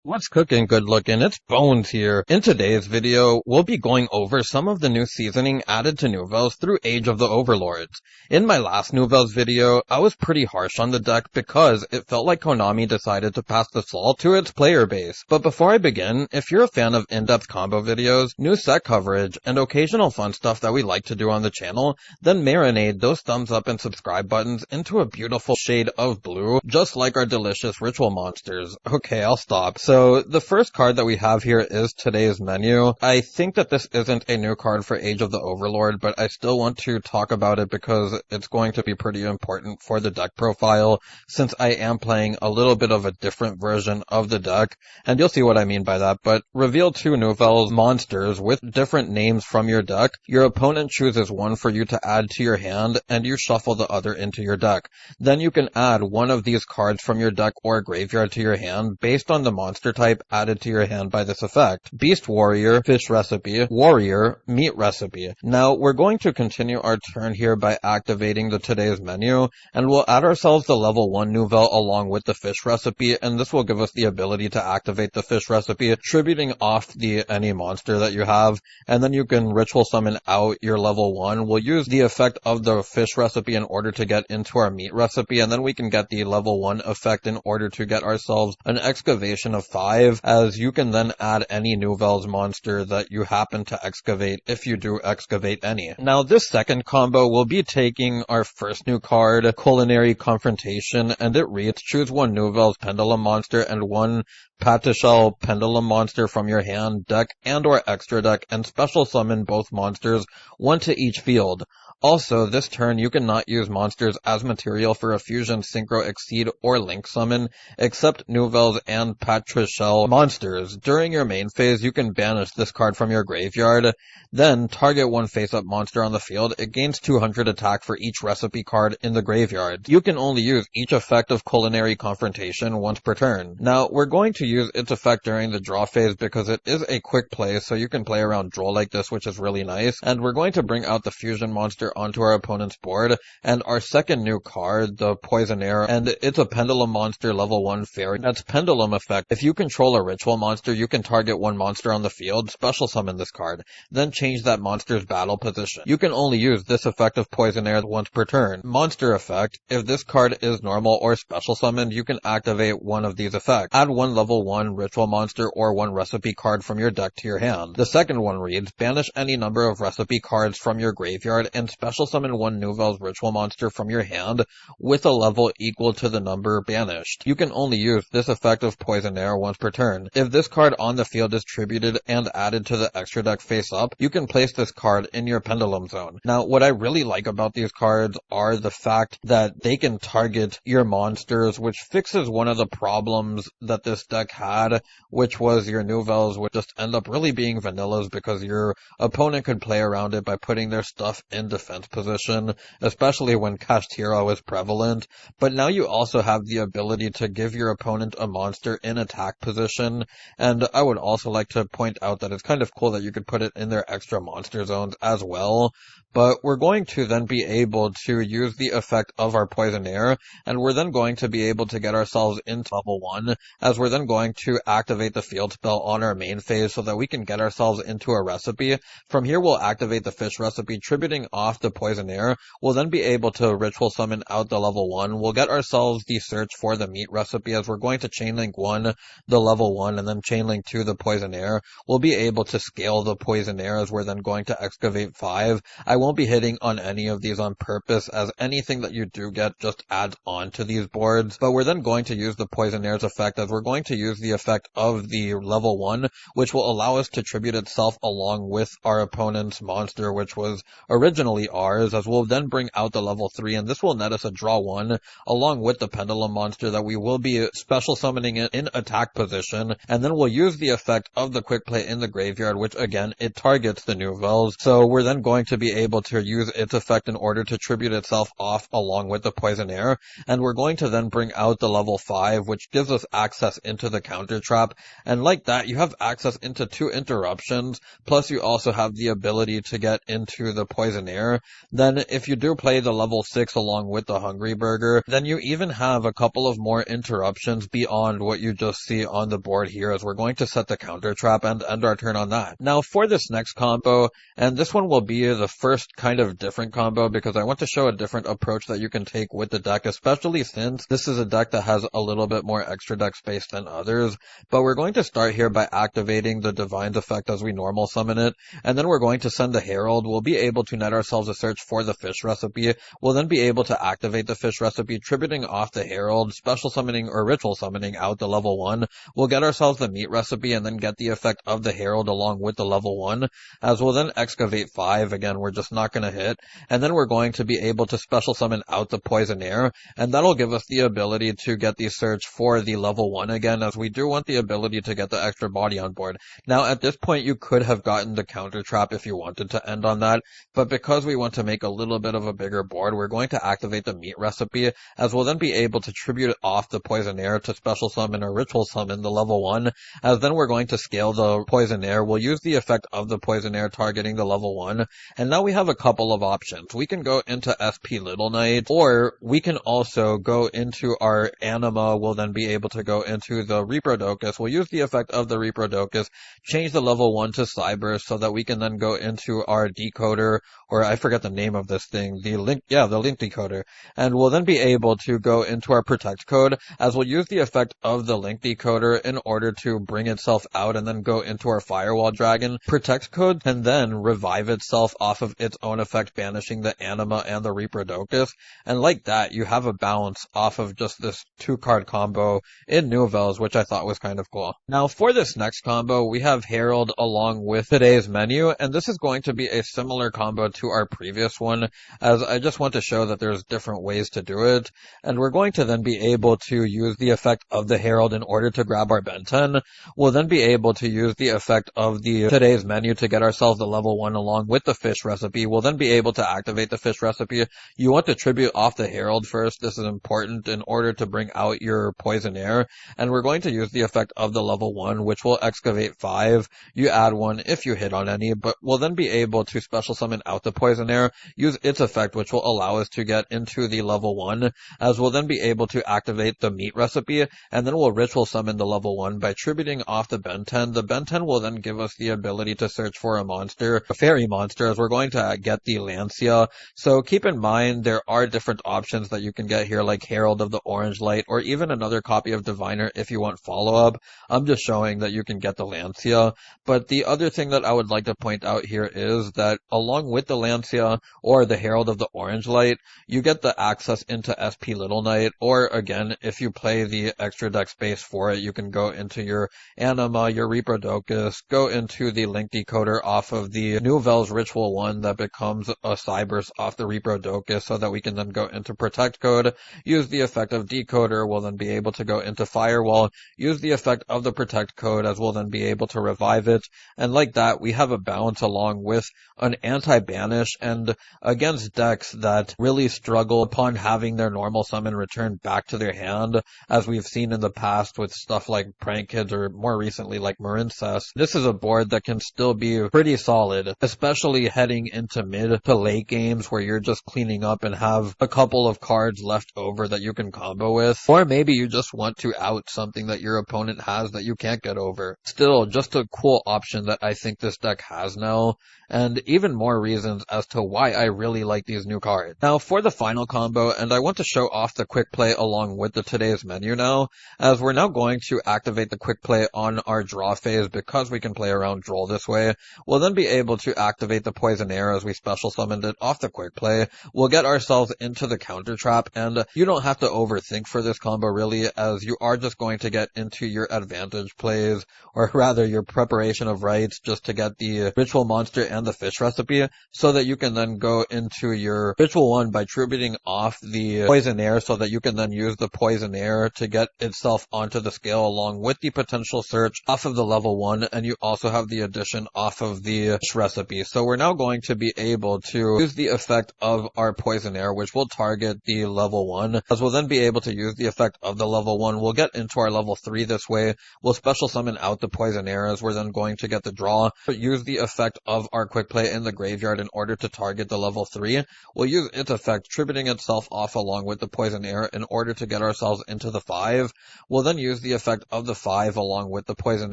What's cooking, good looking? It's Bones here. In today's video, we'll be going over some of the new seasoning added to Nouvelles through Age of the Overlords. In my last Nouvelles video, I was pretty harsh on the deck because it felt like Konami decided to pass the salt to its player base. But before I begin, if you're a fan of in-depth combo videos, new set coverage, and occasional fun stuff that we like to do on the channel, then marinate those thumbs up and subscribe buttons into a beautiful shade of blue, just like our delicious ritual monsters. Okay, I'll stop. So the first card that we have here is today's menu. I think that this isn't a new card for Age of the Overlord, but I still want to talk about it because it's going to be pretty important for the deck profile, since I am playing a little bit of a different version of the deck, and you'll see what I mean by that. But reveal 2 Nouvelles monsters with different names from your deck. Your opponent chooses one for you to add to your hand, and you shuffle the other into your deck. Then you can add one of these cards from your deck or graveyard to your hand based on the monster type added to your hand by this effect. Beast Warrior, Fish Recipe, Warrior, Meat Recipe. Now, we're going to continue our turn here by activating the today's menu, and we'll add ourselves the level 1 Nouvelle along with the Fish Recipe, and this will give us the ability to activate the Fish Recipe, tributing off any monster that you have, and then you can ritual summon out your level 1. We'll use the effect of the Fish Recipe in order to get into our Meat Recipe, and then we can get the level 1 effect in order to get ourselves an excavation of 5, as you can then add any Nouvelles monster that you happen to excavate if you do excavate any. Now, this second combo will be taking our first new card, Culinary Confrontation, and it reads, choose one Nouvelles Pendulum monster and one Patishell Pendulum monster from your hand, deck, and or extra deck, and special summon both monsters, one to each field. Also, this turn you cannot use monsters as material for a fusion, synchro, exceed, or link summon, except Nouvelles and Patishell monsters. During your main phase, you can banish this card from your graveyard, then target one face-up monster on the field. It gains 200 attack for each recipe card in the graveyard. You can only use each effect of Culinary Confrontation once per turn. Now, we're going to use its effect during the draw phase because it is a quick play, so you can play around droll like this, which is really nice. And we're going to bring out the fusion monster onto our opponent's board, and our second new card, the Poisonaire, and it's a Pendulum monster level 1 fairy. That's Pendulum effect. If you control a ritual monster, you can target one monster on the field, special summon this card, then change that monster's battle position. You can only use this effect of Poisonaire once per turn. Monster effect, if this card is normal or special summoned, you can activate one of these effects. Add one level 1 ritual monster or one recipe card from your deck to your hand. The second one reads, banish any number of recipe cards from your graveyard and special summon one Nouvelles ritual monster from your hand with a level equal to the number banished. You can only use this effect of Poisonaire once per turn. If this card on the field is tributed and added to the extra deck face up, you can place this card in your Pendulum zone. Now, what I really like about these cards are the fact that they can target your monsters, which fixes one of the problems that this deck had, which was your Nouvelles would just end up really being vanillas because your opponent could play around it by putting their stuff in defense position, especially when Cached Hero is prevalent. But now you also have the ability to give your opponent a monster in attack position, and I would also like to point out that it's kind of cool that you could put it in their extra monster zones as well. But we're going to then be able to use the effect of our Poisonaire, and we're then going to be able to get ourselves into level 1, as we're then going to activate the field spell on our main phase so that we can get ourselves into a recipe. From here, we'll activate the Fish Recipe, tributing off the Poisonaire. We'll then be able to ritual summon out the level 1. We'll get ourselves the search for the Meat Recipe, as we're going to chainlink 1, the level 1, and then chainlink 2, the Poisonaire. We'll be able to scale the Poisonaire, as we're then going to excavate 5. I won't be hitting on any of these on purpose, as anything that you do get just adds on to these boards, but we're then going to use the Poisonaire's effect, as we're going to use the effect of the level 1, which will allow us to tribute itself along with our opponent's monster, which was originally ours, as we'll then bring out the level 3, and this will net us a draw 1, along with the Pendulum monster that we will be special summoning it in attack position, and then we'll use the effect of the quick play in the graveyard, which again, it targets the Nouvelles, so we're then going to be able to use its effect in order to tribute itself off along with the Poisonaire, and we're going to then bring out the level 5, which gives us access into the counter trap, and like that, you have access into 2 interruptions, plus you also have the ability to get into the Poisonaire, Poisonaire. Then if you do play the level 6 along with the Hungry Burger, then you even have a couple of more interruptions beyond what you just see on the board here, as we're going to set the counter trap and end our turn on that. Now for this next combo, and this one will be the first kind of different combo because I want to show a different approach that you can take with the deck, especially since this is a deck that has a little bit more extra deck space than others. But we're going to start here by activating the Divine's effect as we normal summon it, and then we're going to send the Herald. We'll be able to net ourselves a search for the fish recipe. We'll then be able to activate the fish recipe, tributing off the Herald, special summoning or ritual summoning out the level 1. We'll get ourselves the meat recipe and then get the effect of the Herald along with the level 1, as we'll then excavate 5. Again, we're just not going to hit. And then we're going to be able to special summon out the Poisonaire, and that'll give us the ability to get the search for the level 1 again, as we do want the ability to get the extra body on board. Now at this point you could have gotten the counter trap if you wanted to end on that, but because we want to make a little bit of a bigger board, we're going to activate the meat recipe, as we'll then be able to tribute off the Poisonaire to special summon or ritual summon the level 1, as then we're going to scale the Poisonaire. We'll use the effect of the Poisonaire targeting the level 1, and now we have a couple of options. We can go into SP Little Knight, or we can also go into our Anima. We'll then be able to go into the Reprodokus. We'll use the effect of the Reprodokus, change the level 1 to Cyber so that we can then go into our Decoder, or I forget the name of this thing, the link decoder, and we'll then be able to go into our Protect code, as we'll use the effect of the link decoder in order to bring itself out and then go into our Firewall Dragon. Protect code can then revive itself off of its own effect, banishing the Anima and the Reprodokus, and like that you have a balance off of just this 2-card combo in Nouvelles, which I thought was kind of cool. Now for this next combo, we have Herald along with today's menu, and this is going to be a similar combo to our previous one, as I just want to show that there's different ways to do it, and we're going to then be able to use the effect of the Herald in order to grab our Ben 10. We'll then be able to use the effect of the today's menu to get ourselves the level 1 along with the fish recipe. We'll then be able to activate the fish recipe. You want to tribute off the Herald first. This is important in order to bring out your Poisonaire, and we're going to use the effect of the level 1, which will excavate 5. You add 1 if you hit on any, but we'll then be able to special summon out the Poisonaire, use its effect, which will allow us to get into the level 1, as we'll then be able to activate the meat recipe, and then we'll ritual summon the level 1 by tributing off the Ben 10. The Ben 10 will then give us the ability to search for a monster, a fairy monster, as we're going to get the Lancia. So keep in mind there are different options that you can get here, like Herald of the Orange Light, or even another copy of Diviner if you want follow-up. I'm just showing that you can get the Lancia. But the other thing that I would like to point out here is that along with the Lancia or the Herald of the Orange Light, you get the access into SP Little Knight, or again, if you play the extra deck space for it, you can go into your Anima, your Reprodokus, go into the link decoder off of the Nouvelles Ritual 1 that becomes a Cybers off the Reprodokus, so that we can then go into Protect code, use the effect of Decoder. We'll then be able to go into Firewall, use the effect of the Protect code, as we'll then be able to revive it, and like that we have a balance along with an anti-banish, and against decks that really struggle upon having their normal summon return back to their hand, as we've seen in the past with stuff like Prank Kids, or more recently like Marincess. This is a board that can still be pretty solid, especially heading into mid to late games where you're just cleaning up and have a couple of cards left over that you can combo with, or maybe you just want to out something that your opponent has that you can't get over. Still, just a cool option that I think this deck has now, and even more reasons as to why I really like these new cards. Now for the final combo, and I want to show off the quick play along with the today's menu now, as we're now going to activate the quick play on our draw phase because we can play around droll this way. We'll then be able to activate the Poisonaire as we special summoned it off the quick play. We'll get ourselves into the counter trap, and you don't have to overthink for this combo really, as you are just going to get into your advantage plays, or rather your preparation of rights, just to get the ritual monster and the fish recipe, so that you can then go into your ritual 1 by tributing off the Poisonaire, so that you can then use the Poisonaire to get itself onto the scale along with the potential search off of the level 1, and you also have the addition off of the fish recipe. So we're now going to be able to use the effect of our Poisonaire, which will target the level 1, as we'll then be able to use the effect of the level 1. We'll get into our level 3 this way. We'll special summon out the Poisonaire, as we're then going to get the draw, but use the effect of our quick play in the graveyard in order to target the level 3, we'll use its effect, tributing itself off along with the poison air in order to get ourselves into the 5. We'll then use the effect of the 5 along with the poison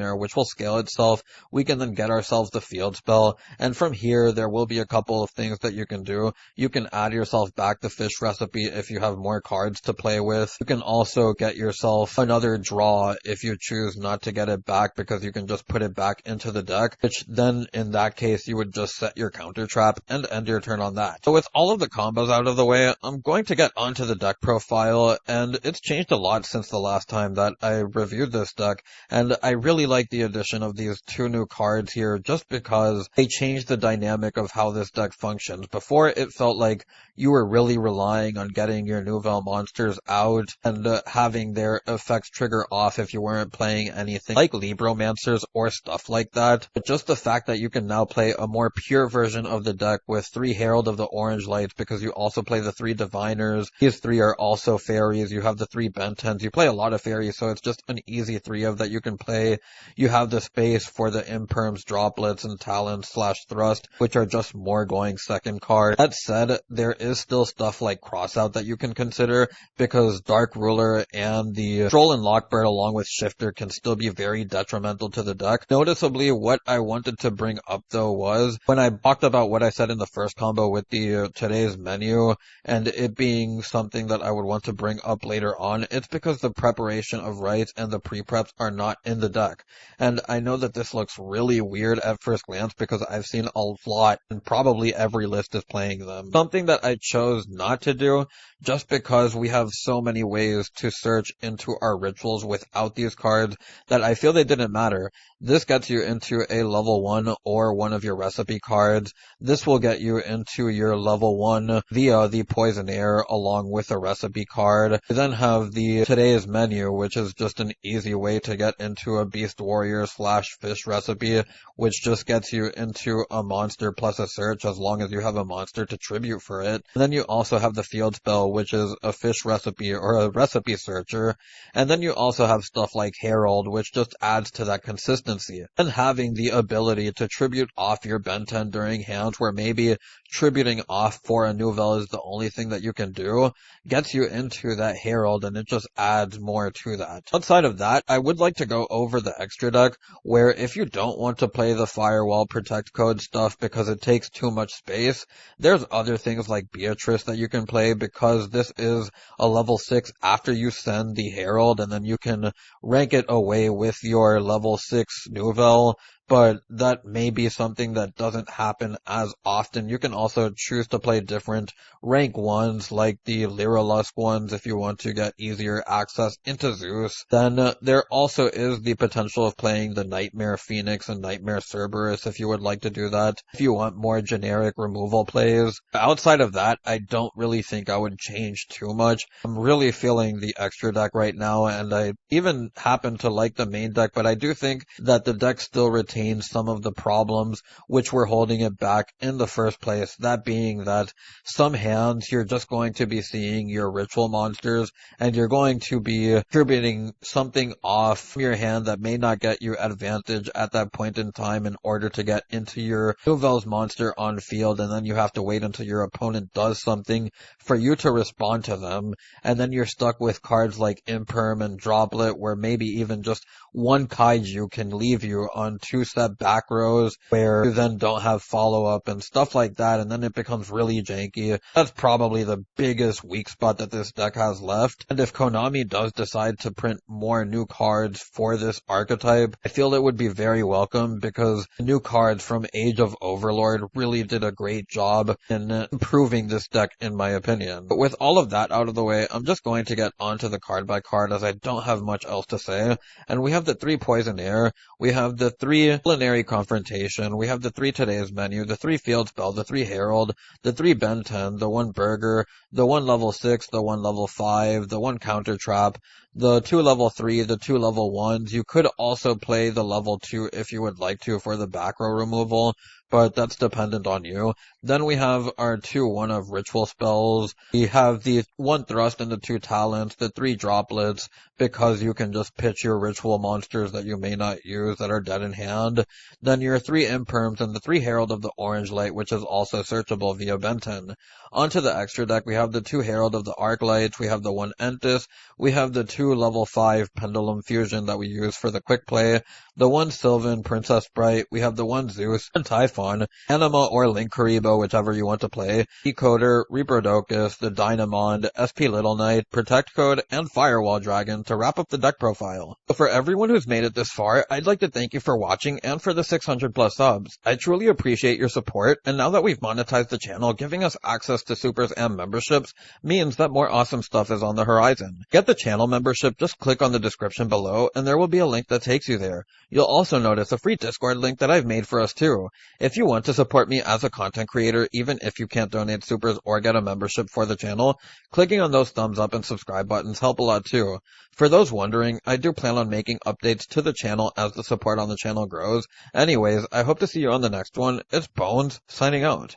air, which will scale itself. We can then get ourselves the field spell, and from here there will be a couple of things that you can do. You can add yourself back the fish recipe if you have more cards to play with. You can also get yourself another draw if you choose not to get it back, because you can just put it back into the deck, which then in that case you would just set your counter trap and end your turn on that. So with all of the combos out of the way, I'm going to get onto the deck profile, and it's changed a lot since the last time that I reviewed this deck, and I really like the addition of these 2 new cards here just because they changed the dynamic of how this deck functions. Before, it felt like you were really relying on getting your Nouvelles monsters out and having their effects trigger off if you weren't playing anything like Libromancers or stuff like that. But just the fact that you can now play a more pure version of the deck with 3 Herald of the Orange Lights, because you also play the 3 Diviners. These 3 are also fairies. You have the 3 Bentens. You play a lot of fairies, so it's just an easy 3 of that you can play. You have the space for the Imperms, Droplets, and Talons/Thrust, which are just more going second card. That said, there is still stuff like Crossout that you can consider, because Dark Ruler and the Droll and Lockbird along with Shifter can still be very detrimental to the deck. Noticeably, what I wanted to bring up though was, when I talked about what I said in the first combo with the today's menu, and it being something that I would want to bring up later on, it's because the preparation of rights and the pre-preps are not in the deck. And I know that this looks really weird at first glance because I've seen a lot, and probably every list is playing them. Something that I chose not to do, just because we have so many ways to search into our rituals without these cards, that I feel they didn't matter. This gets you into a level 1 or one of your recipe cards. This will get you into your level 1 via the poison air along with a recipe card. You then have the today's menu, which is just an easy way to get into a beast warrior/fish recipe, which just gets you into a monster plus a search as long as you have a monster to tribute for it. And then you also have the field spell, which is a fish recipe or a recipe searcher. And then you also have stuff like Herald, which just adds to that consistency. And having the ability to tribute off your Benten during hands where maybe tributing off for a Nouvelle is the only thing that you can do, gets you into that Herald, and it just adds more to that. Outside of that, I would like to go over the extra deck, where if you don't want to play the Firewall Protect Code stuff because it takes too much space, there's other things like Beatrice that you can play, because this is a level 6 after you send the Herald, and then you can rank it away with your level 6 Nouvelle. But that may be something that doesn't happen as often. You can also choose to play different rank 1s, like the Lyrilusk ones, if you want to get easier access into Zeus. Then there also is the potential of playing the Nightmare Phoenix and Nightmare Cerberus if you would like to do that, if you want more generic removal plays. Outside of that, I don't really think I would change too much. I'm really feeling the extra deck right now, and I even happen to like the main deck, but I do think that the deck still retains some of the problems which were holding it back in the first place. That being that some hands you're just going to be seeing your ritual monsters, and you're going to be attributing something off your hand that may not get you advantage at that point in time in order to get into your Nouvelles monster on field, and then you have to wait until your opponent does something for you to respond to them, and then you're stuck with cards like Imperm and Droplet, where maybe even just one kaiju can leave you on 2-step back rows where you then don't have follow-up and stuff like that, and then it becomes really janky. That's probably the biggest weak spot that this deck has left. And if Konami does decide to print more new cards for this archetype, I feel it would be very welcome, because the new cards from Age of Overlord really did a great job in improving this deck, in my opinion. But with all of that out of the way, I'm just going to get onto the card by card, as I don't have much else to say. And we have the 3 Poison Air, we have the 3 Culinary Confrontation, we have the 3 Today's Menu, the 3 Field Spell, the 3 Herald, the 3 Ben 10, the 1 Burger, the 1 level 6, the 1 level 5, the 1 Counter Trap, the 2 level 3, the 2 level 1s. You could also play the level 2 if you would like to for the back row removal, but that's dependent on you. Then we have our 2 1 of ritual spells. We have the 1 thrust and the 2 talents, the 3 droplets, because you can just pitch your ritual monsters that you may not use that are dead in hand. Then your 3 imperms and the 3 herald of the orange light, which is also searchable via Benton. Onto the extra deck, we have the 2 herald of the arc lights, we have the 1 entis, we have the 2 level 5 pendulum fusion that we use for the quick play, the 1 Sylvan Princess Sprite, we have the 1 Zeus and Typhon, Anima or Link Karibo, whichever you want to play, Decoder, Reaper-Docus, the Dynamond, SP Little Knight, Protect Code, and Firewall Dragon to wrap up the deck profile. So for everyone who's made it this far, I'd like to thank you for watching and for the 600 plus subs. I truly appreciate your support, and now that we've monetized the channel, giving us access to supers and memberships means that more awesome stuff is on the horizon. Get the channel membership, just click on the description below, and there will be a link that takes you there. You'll also notice a free Discord link that I've made for us too. If you want to support me as a content creator, even if you can't donate supers or get a membership for the channel, clicking on those thumbs up and subscribe buttons help a lot too. For those wondering, I do plan on making updates to the channel as the support on the channel grows. Anyways, I hope to see you on the next one. It's Bones, signing out.